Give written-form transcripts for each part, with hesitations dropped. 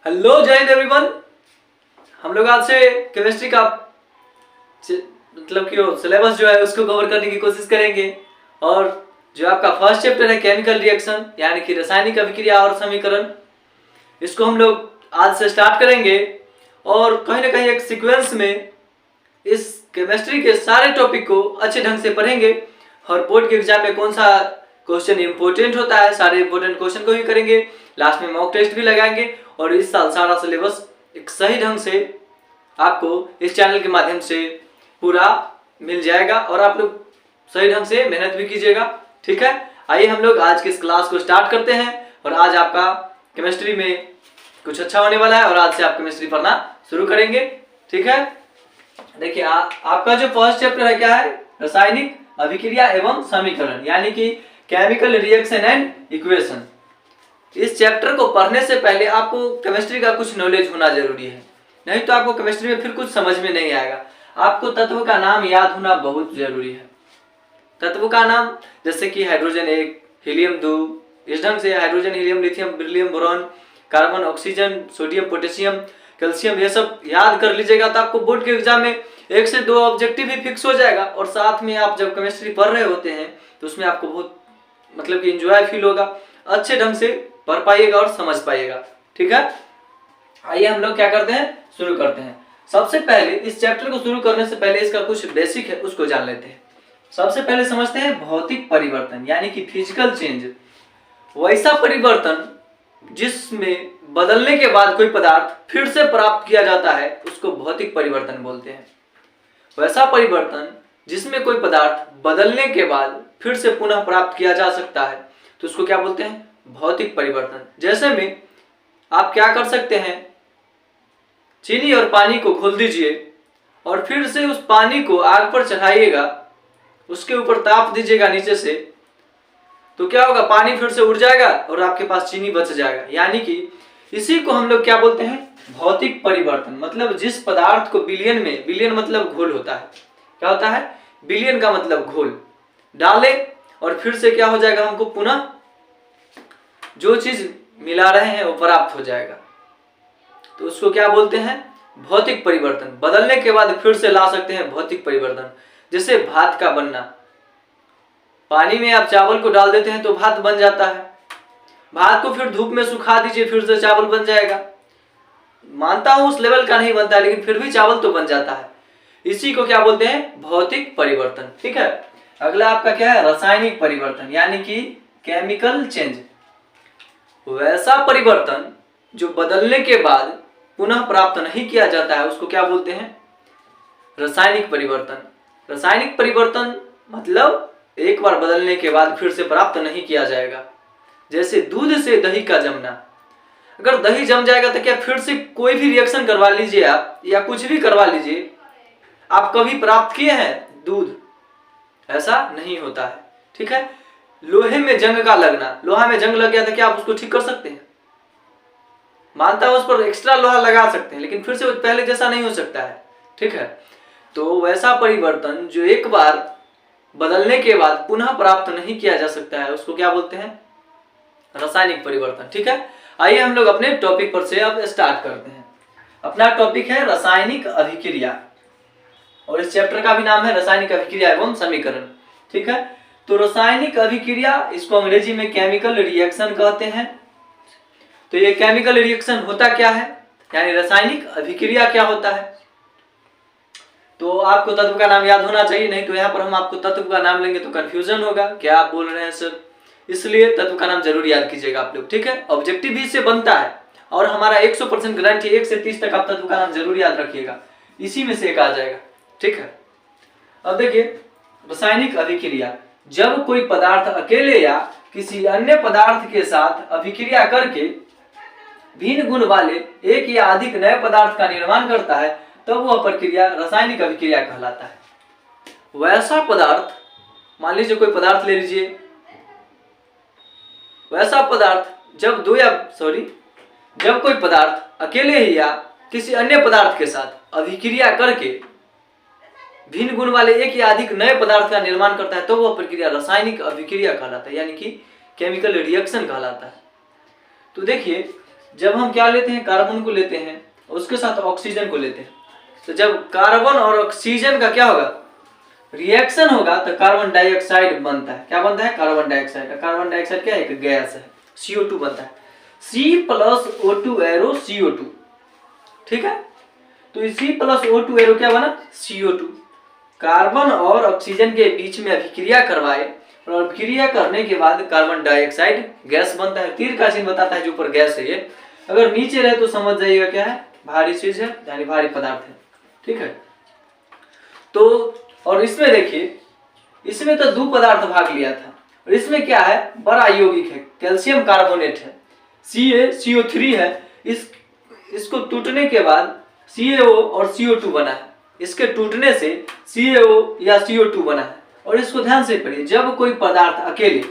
Hello जय Hind everyone. हम लोग आज से केमिस्ट्री का मतलब कि सिलेबस जो है उसको कवर करने की कोशिश करेंगे। और जो आपका फर्स्ट चैप्टर है केमिकल रिएक्शन यानी कि रासायनिक अभिक्रिया और समीकरण, इसको हम लोग आज से स्टार्ट करेंगे। और कहीं ना कहीं एक सीक्वेंस में इस केमिस्ट्री के सारे टॉपिक को अच्छे ढंग से पढ़ेंगे। और बोर्ड के एग्जाम में कौन सा क्वेश्चन इंपॉर्टेंट होता है, सारे इंपॉर्टेंट क्वेश्चन को भी करेंगे। लास्ट में मॉक टेस्ट भी लगाएंगे और इस साल सारा सिलेबस एक सही ढंग से आपको इस चैनल के माध्यम से पूरा मिल जाएगा और आप लोग सही ढंग से मेहनत भी कीजिएगा। ठीक है, आइए हम लोग आज के इस क्लास को स्टार्ट करते हैं। और आज आपका केमिस्ट्री में कुछ अच्छा होने वाला है और आज से आप केमिस्ट्री पढ़ना शुरू करेंगे। ठीक है, देखिए आपका जो फर्स्ट चैप्टर है क्या है, रासायनिक अभिक्रिया एवं समीकरण यानी कि केमिकल रिएक्शन एंड इक्वेशन। इस चैप्टर को पढ़ने से पहले आपको केमिस्ट्री का कुछ नॉलेज होना जरूरी है, नहीं तो आपको केमिस्ट्री में फिर कुछ समझ में नहीं आएगा। आपको तत्व का नाम याद होना बहुत जरूरी है। तत्व का नाम जैसे कि हाइड्रोजन 1, हीलियम 2, इस ढंग से hydrogen, helium, lithium, beryllium, boron, carbon, oxygen, sodium, potassium, calcium, ये सब याद कर लीजिएगा तो आपको बोर्ड के एग्जाम में 1 से 2 ऑब्जेक्टिव भी फिक्स हो जाएगा। और साथ में आप जब केमिस्ट्री पढ़ रहे होते हैं तो उसमें आपको बहुत मतलब कि एंजॉय फील होगा, अच्छे ढंग से पढ़ पाइएगा और समझ पाइएगा। ठीक है, आइए हम लोग क्या करते हैं, शुरू करते हैं। सबसे पहले इस चैप्टर को शुरू करने से पहले इसका कुछ बेसिक है उसको जान लेते हैं। सबसे पहले समझते हैं भौतिक परिवर्तन यानी कि फिजिकल चेंज। वैसा परिवर्तन जिसमें बदलने के बाद कोई पदार्थ फिर से प्राप्त किया जाता है उसको भौतिक परिवर्तन बोलते हैं। वैसा परिवर्तन जिसमें कोई पदार्थ बदलने के बाद फिर से पुनः प्राप्त किया जा सकता है तो उसको क्या बोलते हैं, भौतिक परिवर्तन। जैसे में आप क्या कर सकते हैं, चीनी और पानी को खोल दीजिए और फिर से उस पानी को आग पर चढ़ाइएगा, उसके ऊपर ताप दीजिएगा नीचे से, तो क्या होगा, पानी फिर से उड़ जाएगा और आपके पास चीनी बच जाएगा। यानी कि इसी को हम लोग क्या बोलते हैं, भौतिक परिवर्तन। मतलब जिस पदार्थ को बिलियन में, बिलियन मतलब घोल होता है, क्या होता है, बिलियन का मतलब घोल डाले और फिर से क्या हो जाएगा, हमको पुनः जो चीज मिला रहे हैं वो प्राप्त हो जाएगा। तो उसको क्या बोलते हैं, भौतिक परिवर्तन। बदलने के बाद फिर से ला सकते हैं, भौतिक परिवर्तन। जैसे भात का बनना, पानी में आप चावल को डाल देते हैं तो भात बन जाता है। भात को फिर धूप में सुखा दीजिए, फिर से चावल बन जाएगा। मानता हूं उस लेवल का नहीं बनता है लेकिन फिर भी चावल तो बन जाता है। इसी को क्या बोलते हैं, भौतिक परिवर्तन। ठीक है, अगला आपका क्या है, रासायनिक परिवर्तन यानी कि केमिकल चेंज। वैसा परिवर्तन जो बदलने के बाद पुनः प्राप्त नहीं किया जाता है उसको क्या बोलते हैं, रासायनिक परिवर्तन। रासायनिक परिवर्तन मतलब एक बार बदलने के बाद फिर से प्राप्त नहीं किया जाएगा। जैसे दूध से दही का जमना, अगर दही जम जाएगा तो क्या फिर से कोई भी रिएक्शन करवा लीजिए आप या कुछ भी करवा लीजिए, आप कभी प्राप्त किए हैं दूध, ऐसा नहीं होता है। ठीक है, लोहे में जंग का लगना, लोहा में जंग लग गया था, क्या आप उसको ठीक कर सकते हैं, मानता हूं उस पर एक्स्ट्रा लोहा लगा सकते हैं लेकिन फिर से पहले जैसा नहीं हो सकता है। ठीक है, तो वैसा परिवर्तन जो एक बार बदलने के बाद पुनः प्राप्त नहीं किया जा सकता है उसको क्या बोलते हैं, रासायनिक परिवर्तन। ठीक है, आइए हम लोग अपने टॉपिक पर से अब स्टार्ट करते हैं। अपना टॉपिक है रासायनिक अभिक्रिया और इस चैप्टर का भी नाम है रासायनिक अभिक्रिया एवं समीकरण। ठीक है, तो रासायनिक अभिक्रिया, इसको अंग्रेजी में केमिकल रिएक्शन कहते हैं। तो ये केमिकल रिएक्शन होता क्या है, यानी रासायनिक अभिक्रिया क्या होता है। तो आपको तत्व का नाम याद होना चाहिए, नहीं तो यहाँ पर हम आपको तत्व का नाम लेंगे तो कंफ्यूजन होगा, क्या आप बोल रहे हैं सर, इसलिए तत्व का नाम जरूर याद कीजिएगा आप लोग। ठीक है, ऑब्जेक्टिव भी इससे बनता है और हमारा 100% गारंटी 1 से 30 तक आप तत्व का नाम जरूर याद रखिएगा, इसी में से एक आ जाएगा। ठीक है, अब देखिए रासायनिक अभिक्रिया, जब कोई पदार्थ अकेले या किसी अन्य पदार्थ के साथ अभिक्रिया करके भिन्न गुण वाले एक या अधिक नए पदार्थ का निर्माण करता है तब वह प्रक्रिया रासायनिक अभिक्रिया कहलाता है। वैसा पदार्थ, मान लीजिए कोई पदार्थ ले लीजिए, वैसा पदार्थ जब कोई पदार्थ अकेले ही या किसी अन्य पदार्थ के साथ अभिक्रिया करके भिन्न गुण वाले एक या अधिक नए पदार्थ का निर्माण करता है तो वह प्रक्रिया रासायनिक अभिक्रिया कहलाता है, यानी कि केमिकल रिएक्शन कहलाता है। तो देखिए जब हम क्या लेते हैं, कार्बन को लेते हैं, उसके साथ ऑक्सीजन को लेते हैं, तो जब कार्बन और ऑक्सीजन का क्या होगा, रिएक्शन होगा, तो कार्बन डाइऑक्साइड बनता है। क्या बनता है, कार्बन डाइऑक्साइड। कार्बन डाइऑक्साइड क्या है, एक गैस है, CO2 बनता है, C+O2 एरो CO2। ठीक है, तो C+O2 एरो क्या बना, CO2। कार्बन और ऑक्सीजन के बीच में अभिक्रिया करवाए और अभिक्रिया करने के बाद कार्बन डाइऑक्साइड गैस बनता है। तीर का चिन्ह बताता है जो ऊपर गैस है ये, अगर नीचे रहे तो समझ जाइएगा क्या है, भारी चीज है, यानी भारी पदार्थ है। ठीक है, तो और इसमें देखिए, इसमें तो दो पदार्थ भाग लिया था, और इसमें क्या है, बड़ा यौगिक है, कैल्शियम कार्बोनेट है, CaCO3 है। इसको टूटने के बाद CaO और CO2 बना है, इसके टूटने से CaO या CO2 बना है। और इसको ध्यान से पढ़िए, जब कोई पदार्थ अकेले,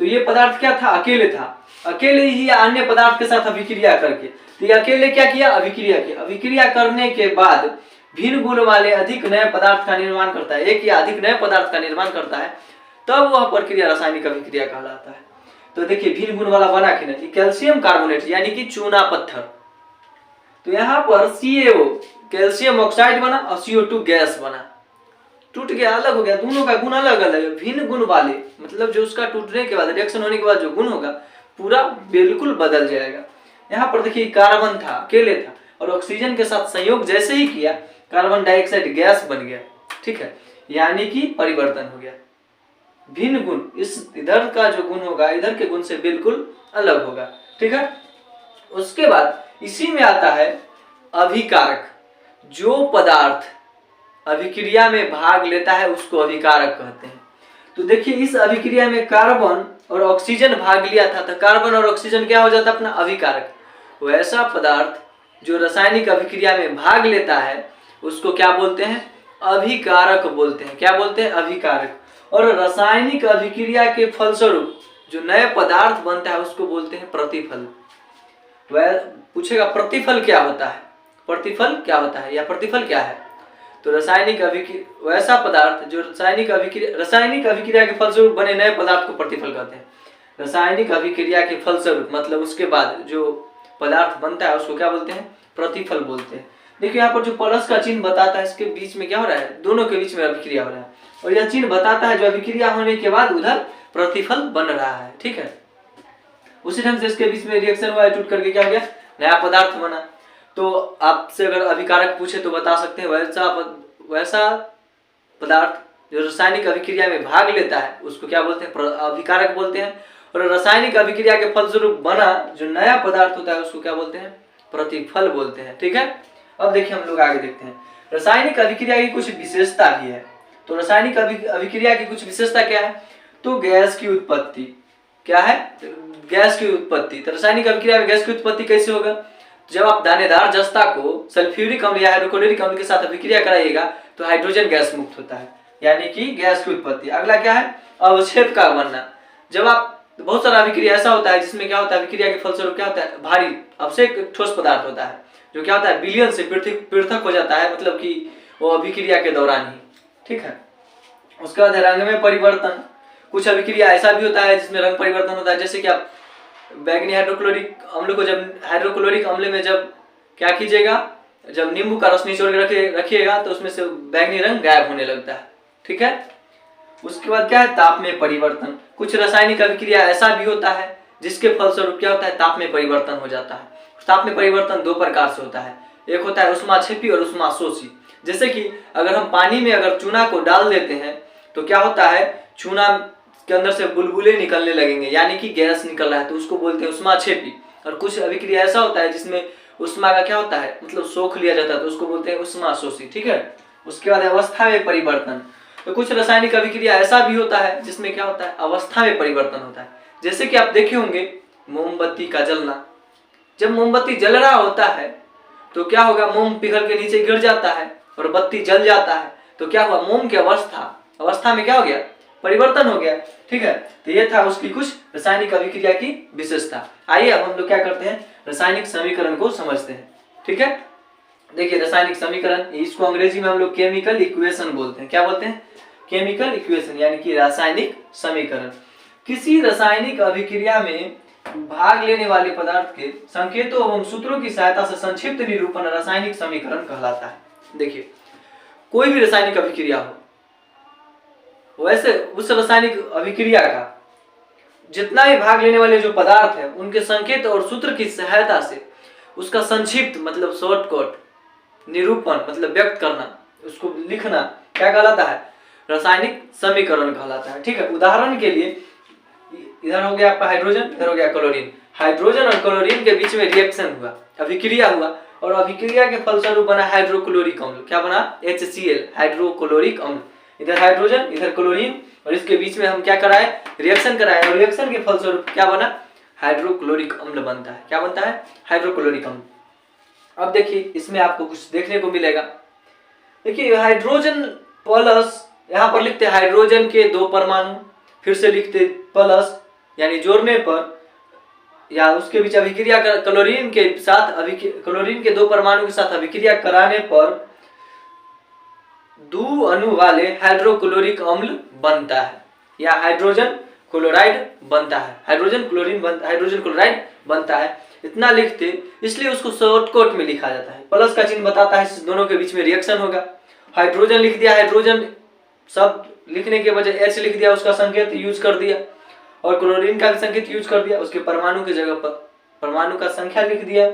तो ये पदार्थ क्या था, अकेले था, अकेले ही अन्य पदार्थ के साथ अभिक्रिया करके, तो ये अकेले क्या किया, अभिक्रिया किया। अभिक्रिया करने के बाद भिन्न गुण वाले अधिक नए पदार्थ का निर्माण करता है, एक या अधिक नए पदार्थ का निर्माण करता है, तब वह प्रक्रिया रासायनिक अभिक्रिया कहलाता है। तो देखिए भिन्न गुण वाला बना कि नहीं, कैल्शियम कार्बोनेट यानी कि चूना पत्थर, तो यहाँ पर CaO कैल्शियम ऑक्साइड बना और CO2 गैस बना, टूट गया, अलग हो गया, दोनों का गुण अलग अलग है, भिन्न गुण वाले, मतलब जो उसका टूटने के बाद, रिएक्शन होने के बाद जो गुण होगा पूरा बिल्कुल बदल जाएगा। यहाँ पर देखिए कार्बन था, अकेले था, और ऑक्सीजन के साथ संयोग जैसे ही किया, कार्बन डाइऑक्साइड गैस बन गया। ठीक है, यानी कि परिवर्तन हो गया, भिन्न गुण, इस इधर का जो गुण होगा इधर के गुण से बिल्कुल अलग होगा। ठीक है, उसके बाद इसी में आता है अभिकारक। जो पदार्थ अभिक्रिया में भाग लेता है उसको अभिकारक कहते हैं। तो देखिए इस अभिक्रिया में कार्बन और ऑक्सीजन भाग लिया था, तो कार्बन और ऑक्सीजन क्या हो जाता है, अपना अभिकारक। वैसा पदार्थ जो रासायनिक अभिक्रिया में भाग लेता है उसको क्या बोलते हैं, अभिकारक बोलते हैं। क्या बोलते हैं, अभिकारक। और रासायनिक अभिक्रिया के फलस्वरूप जो नए पदार्थ बनता है उसको बोलते हैं प्रतिफल। वह पूछेगा प्रतिफल क्या होता है, प्रतिफल क्या होता है या प्रतिफल क्या है, तो रासायनिक अभिक्रिया, वैसा पदार्थ जो रासायनिक अभिक्रिया के फलस्वरूप बने नए पदार्थ को प्रतिफल कहते हैं। रासायनिक अभिक्रिया के फलस्वरूप मतलब उसके बाद जो पदार्थ बनता है उसको क्या बोलते हैं, प्रतिफल बोलते हैं। देखिए यहाँ पर जो प्लस का चिन्ह बताता है, इसके बीच में क्या हो रहा है, दोनों के बीच में अभिक्रिया हो रहा है, और यह चिन्ह बताता है जो अभिक्रिया होने के बाद उधर प्रतिफल बन रहा है। ठीक है, उसी ढंग से इसके बीच में रिएक्शन हुआ, टूट करके क्या हो गया, नया पदार्थ बना। तो आपसे अगर अभिकारक पूछे तो बता सकते हैं वैसा पदार्थ जो रासायनिक अभिक्रिया में भाग लेता है उसको क्या बोलते हैं, अभिकारक बोलते हैं। और रासायनिक अभिक्रिया के फलस्वरूप बना जो नया पदार्थ होता है उसको क्या बोलते हैं, प्रतिफल बोलते हैं। ठीक है, अब देखिए हम लोग आगे देखते हैं, रासायनिक अभिक्रिया की कुछ विशेषता भी है। तो रासायनिक अभिक्रिया की कुछ विशेषता क्या है, तो गैस की उत्पत्ति। क्या है, गैस की उत्पत्ति। तो रासायनिक अभिक्रिया में गैस की उत्पत्ति कैसे होगा, जब आप दानेदार जस्ता को सल्फ्यूरिक अम्ल या हाइड्रोक्लोरिक अम्ल के साथ अभिक्रिया कराइएगा तो हाइड्रोजन गैस मुक्त होता है, यानी कि गैस की उत्पत्ति। अगला क्या है, अवक्षेप का बनना। जब आप बहुत सारा अभिक्रिया ऐसा होता है जिसमें क्या होता है, अभिक्रिया के फलस्वरूप क्या होता है, भारी अवक्षेप ठोस पदार्थ होता है जो क्या होता है, विलयन से पृथक हो जाता है, मतलब कि वो अभिक्रिया के दौरान ही। ठीक है, उसके बाद रंग में परिवर्तन। कुछ अभिक्रिया ऐसा भी होता है जिसमें रंग परिवर्तन होता है, जैसे कि आप बैंगनी हाइड्रोक्लोरिक अम्ल को जब हाइड्रोक्लोरिक अम्ल में जब क्या कीजिएगा, जब नींबू का रस निचोड़ के रखिएगा तो उसमें से बैंगनी रंग गायब होने लगता है। ठीक है, उसके बाद क्या है, ताप में परिवर्तन। कुछ रासायनिक अभिक्रिया ऐसा भी होता है जिसके फलस्वरूप क्या होता है, ताप में परिवर्तन हो जाता है। ताप में परिवर्तन दो प्रकार से होता है, एक होता है उष्माक्षेपी और उष्माशोषी। जैसे कि अगर हम पानी में अगर चूना को डाल देते हैं तो क्या होता है, चूना के अंदर से बुलबुले निकलने लगेंगे, यानी कि गैस निकल रहा है, तो उसको बोलते हैं उष्माक्षेपी। और कुछ अभिक्रिया ऐसा होता है जिसमें उष्मा का क्या होता है, मतलब सोख लिया जाता है, तो उसको बोलते हैं उष्माशोषी। ठीक है, उसके बाद अवस्था में परिवर्तन। तो कुछ रासायनिक अभिक्रिया ऐसा भी होता है जिसमें क्या होता है, अवस्था में परिवर्तन होता है। जैसे कि आप देखे होंगे मोमबत्ती का जलना, जब मोमबत्ती जल रहा होता है तो क्या होगा, मोम पिघल के नीचे गिर जाता है और बत्ती जल जाता है, तो क्या हुआ, मोम की अवस्था में क्या हो गया, परिवर्तन हो गया। ठीक है, तो ये था उसकी कुछ रासायनिक अभिक्रिया की विशेषता। आइए अब हम लोग क्या करते हैं, रासायनिक समीकरण को समझते हैं। ठीक है, देखिए रासायनिक समीकरण, इसको अंग्रेजी में हम लोग केमिकल इक्वेशन बोलते हैं। क्या बोलते हैं, केमिकल इक्वेशन, यानी कि रासायनिक समीकरण। किसी रासायनिक अभिक्रिया में भाग लेने वाले पदार्थ के संकेतों एवं सूत्रों की सहायता से संक्षिप्त निरूपण रासायनिक समीकरण कहलाता है। देखिए, कोई भी रासायनिक अभिक्रिया हो, वैसे उस रासायनिक अभिक्रिया का जितना भी भाग लेने वाले जो पदार्थ है उनके संकेत और सूत्र की सहायता से उसका संक्षिप्त मतलब शॉर्टकट निरूपण मतलब व्यक्त करना, उसको लिखना क्या कहलाता है? रासायनिक समीकरण कहलाता है। ठीक है, उदाहरण के लिए इधर हो गया आपका हाइड्रोजन, इधर हो गया क्लोरीन। हाइड्रोजन और क्लोरीन के बीच में रिएक्शन हुआ, अभिक्रिया हुआ, और अभिक्रिया के फलस्वरूप बना हाइड्रोक्लोरिक अम्ल। क्या बना? HCl, हाइड्रोक्लोरिक अम्ल। इधर हाइड्रोजन, इधर क्लोरीन, और इसके बीच में हम क्या कराए? रिएक्शन कराए, और रिएक्शन के फलस्वरूप क्या बना? हाइड्रोक्लोरिक अम्ल बनता है। क्या बनता है? हाइड्रोक्लोरिक अम्ल। अब देखिए, इसमें आपको कुछ देखने को मिलेगा। देखिए, हाइड्रोजन प्लस, यहाँ पर लिखते हाइड्रोजन के 2 परमाणु, फिर से लिखते प्लस, यानी जोड़ने पर या उसके बीच अभिक्रिया क्लोरीन के साथ क्लोरीन के 2 परमाणु के साथ अभिक्रिया कराने पर 2 अणु वाले हाइड्रोक्लोरिक अम्ल बनता है, या हाइड्रोजन क्लोराइड बनता है। हाइड्रोजन क्लोराइड बनता है, इतना लिखते, इसलिए उसको शॉर्टकट में लिखा जाता है। प्लस का चिन्ह बताता है इस दोनों के बीच में रिएक्शन होगा। हाइड्रोजन लिख दिया, हाइड्रोजन सब लिखने के बजाय H लिख दिया, उसका संकेत यूज कर दिया, और क्लोरीन का भी संकेत यूज कर दिया, उसके परमाणु की जगह पर परमाणु का संख्या लिख दिया,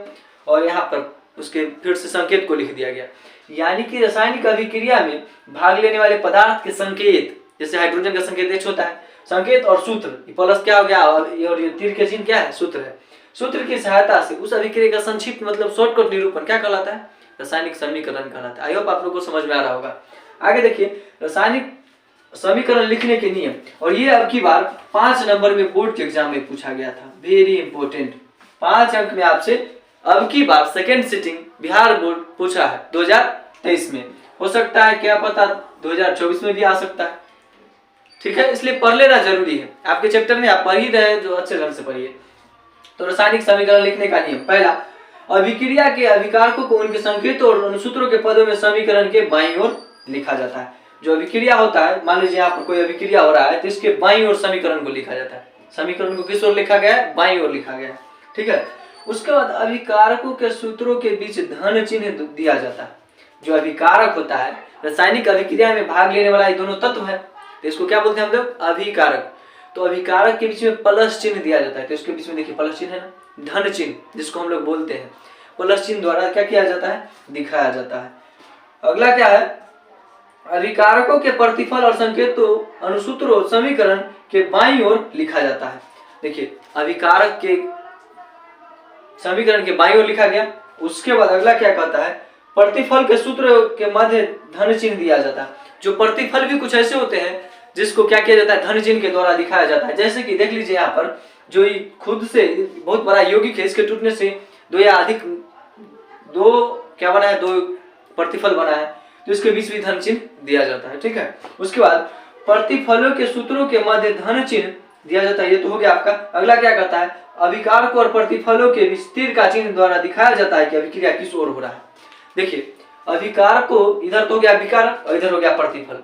और यहाँ पर उसके फिर से संकेत को लिख दिया गया। यानी कि रासायनिक अभिक्रिया में भाग लेने वाले पदार्थ के संकेत, जैसे हाइड्रोजन का संकेत H होता है, संकेत और सूत्र, प्लस क्या हो गया, और ये तीर के चिन्ह क्या है? सूत्र है। सूत्र की सहायता से उस अभिक्रिया का संक्षिप्त मतलब शॉर्टकट निरूपण क्या कहलाता है? रासायनिक समीकरण कहलाता है। आई होप आप लोगों को समझ में आ रहा होगा। आगे देखिए, रासायनिक समीकरण लिखने के नियम, और ये अब की बार 5 नंबर में बोर्ड के एग्जाम में पूछा गया था, वेरी इंपॉर्टेंट। 5 अंक में आपसे अब की बार सेकेंड सिटिंग बिहार बोर्ड पूछा है 2023 में। हो सकता है क्या पता 2024 में भी आ सकता है। ठीक है, इसलिए पढ़ लेना जरूरी है। आपके चैप्टर में आप पढ़ ही रहे, जो अच्छे ढंग से पढ़िए। तो रासायनिक समीकरण लिखने का नियम, पहला, अभिक्रिया के अभिकारकों को उनके संकेतों और अनुसूत्रों के पदों में समीकरण के बाईं ओर लिखा जाता है। जो अभिक्रिया होता है, मान लीजिए यहाँ पर कोई अभिक्रिया हो रहा है, तो इसके बाईं ओर समीकरण को लिखा जाता है। समीकरण को किस ओर लिखा गया है? बाईं ओर लिखा गया है। ठीक है, उसके बाद अभिकारकों के सूत्रों के बीच धन चिन्ह दिया जाता है। जो अभिकारक होता है, रासायनिक अभिक्रिया में भाग लेने वाला ये दोनों तत्व है, तो इसको क्या बोलते हैं हम लोग? अभिकारक। तो अभिकारक के बीच में प्लस चिन्ह दिया जाता है, तो इसके बीच में देखिए प्लस चिन्ह है ना, धन चिन्ह जिसको हम लोग बोलते हैं, प्लस चिन्ह द्वारा क्या किया जाता है? दिखाया जाता है। अगला क्या है? अभिकारकों के प्रतिफल और संकेतों अनुसूत्रों समीकरण के बाईं ओर लिखा जाता है। देखिए, अभिकारक के समीकरण के बाईं ओर लिखा गया। उसके बाद अगला क्या कहता है? प्रतिफल के सूत्र के मध्य धन चिन्ह दिया जाता है। जो प्रतिफल भी कुछ ऐसे होते हैं जिसको क्या किया जाता है? धन चिन्ह के द्वारा दिखाया जाता है। जैसे कि देख लीजिए यहाँ पर, जो खुद से बहुत बड़ा यौगिक है, इसके टूटने से 2 या अधिक 2 क्या बना है? 2 प्रतिफल बना है, तो इसके बीच भी धन चिन्ह दिया जाता है। ठीक है, उसके बाद प्रतिफलों के सूत्रों के मध्य धन चिन्ह दिया जाता है। ये तो हो गया आपका। अगला क्या कहता है? अभिकारक और प्रतिफलों के बीच तीर का चिन्ह द्वारा दिखाया जाता है कि अभिक्रिया किस ओर हो रहा है। देखिए, अभिकारक को इधर तो हो गया अभिकारक, और इधर हो गया प्रतिफल।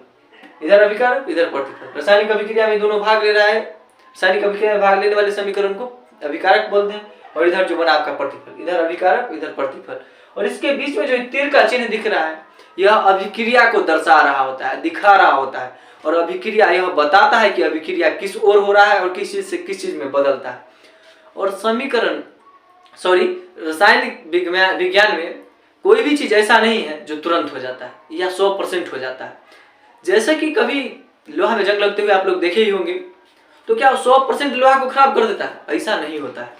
इधर अभिकारक, इधर प्रतिफल। रासायनिक अभिक्रिया में दोनों भाग ले रहा है। रासायनिक अभिक्रिया में भाग लेने वाले समीकरण को अभिकारक बोलते हैं, और इधर जो बना आपका प्रतिफल, इधर अभिकारक, इधर प्रतिफल। और इसके बीच में जो तीर का चिन्ह दिख रहा है, यह अभिक्रिया को दर्शा रहा होता है, दिखा रहा होता है। और अभिक्रिया यह बताता है कि अभिक्रिया किस ओर हो रहा है और किस चीज से किस चीज में बदलता है। और रासायनिक विज्ञान में कोई भी चीज ऐसा नहीं है जो तुरंत हो जाता है या 100% हो जाता है। जैसे कि कभी लोहा में जंग लगते हुए आप लोग देखे ही होंगे, तो क्या 100% लोहा को खराब कर देता है? ऐसा नहीं होता है।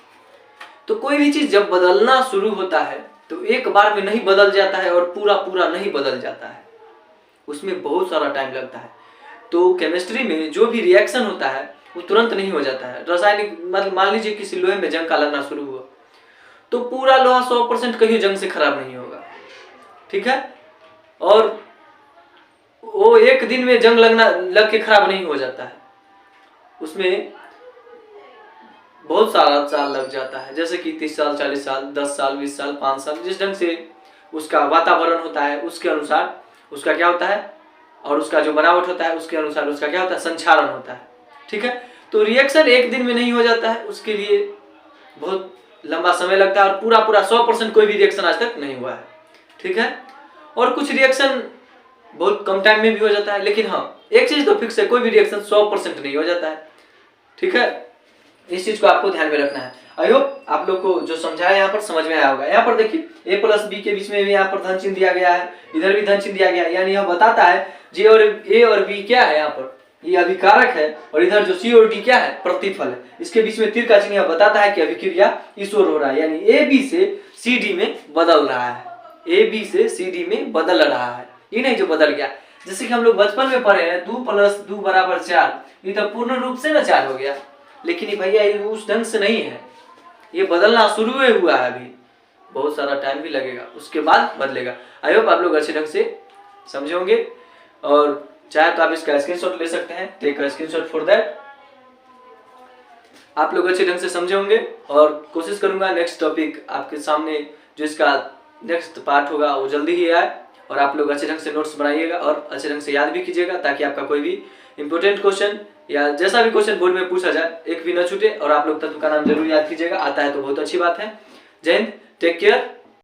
तो कोई भी चीज जब बदलना शुरू होता है तो एक बार में नहीं बदल जाता है, और पूरा नहीं बदल जाता है, उसमें बहुत सारा टाइम लगता है। तो केमिस्ट्री में जो भी रिएक्शन होता है वो तुरंत नहीं हो जाता है। रासायनिक मतलब मान लीजिए किसी लोहे में जंग का लगना शुरू हुआ, तो पूरा लोहा 100% कहीं जंग से खराब नहीं होगा। ठीक है, और वो एक दिन में जंग लग के खराब नहीं हो जाता है, उसमें बहुत सारा साल लग जाता है। जैसे कि 30 साल, 40 साल, 10 साल, 20 साल, 5 साल, जिस ढंग से उसका वातावरण होता है उसके अनुसार उसका क्या होता है, और उसका जो बनावट होता है उसके अनुसार उसका क्या होता है? संचारण होता है। ठीक है, तो रिएक्शन एक दिन में नहीं हो जाता है, उसके लिए बहुत लंबा समय लगता है और पूरा पूरा 100% कोई भी रिएक्शन आज तक नहीं हुआ है, ठीक है। और कुछ रिएक्शन बहुत कम टाइम में भी हो जाता है, लेकिन हाँ एक चीज तो फिक्स है, कोई भी रिएक्शन 100% नहीं हो जाता है, ठीक है। इस चीज को आपको ध्यान में रखना है। आई होप आप लोग को जो समझाया यहाँ पर समझ में आया होगा। यहाँ पर देखिए a प्लस बी के बीच में भी यहाँ पर धन चिन्ह दिया गया है, इधर भी धन चिन्ह दिया गया है, यानी यह बताता है जे और ए और बी क्या है, यहाँ पर ये अभिकारक है और इधर जो सी और डी क्या है, प्रतिफल है। इसके बीच में तीर का चिन्ह बताता है कि अभिक्रिया इस ओर हो रहा है, यानी ए बी से सी डी में बदल रहा है, ए बी से सी डी में बदल रहा है, ये नहीं जो बदल गया। जैसे कि हम लोग बचपन में पढ़े हैं 2 + 2 = 4, ये तो पूर्ण रूप से ना 4 हो गया, लेकिन ये भैया ये उस ढंग से नहीं है, ये बदलना शुरू हुआ है, अभी बहुत सारा टाइम भी लगेगा, उसके बाद बदलेगा। आई होप आप लोग अच्छे ढंग से समझे होंगे, और चाहे तो आप इसका स्क्रीनशॉट ले सकते हैं, take a screenshot for that. आप लोग अच्छे ढंग से समझे होंगे और कोशिश करूंगा नेक्स्ट टॉपिक आपके सामने जो इसका नेक्स्ट पार्ट होगा वो जल्दी ही आए, और आप लोग अच्छे ढंग से नोट्स बनाइएगा और अच्छे ढंग से याद भी कीजिएगा, ताकि आपका कोई भी इंपॉर्टेंट क्वेश्चन या जैसा भी क्वेश्चन बोर्ड में पूछा जाए एक भी न छूटे। और आप लोग तत्व का नाम जरूर याद कीजिएगा, आता है तो बहुत अच्छी बात है। जय हिंद, टेक केयर।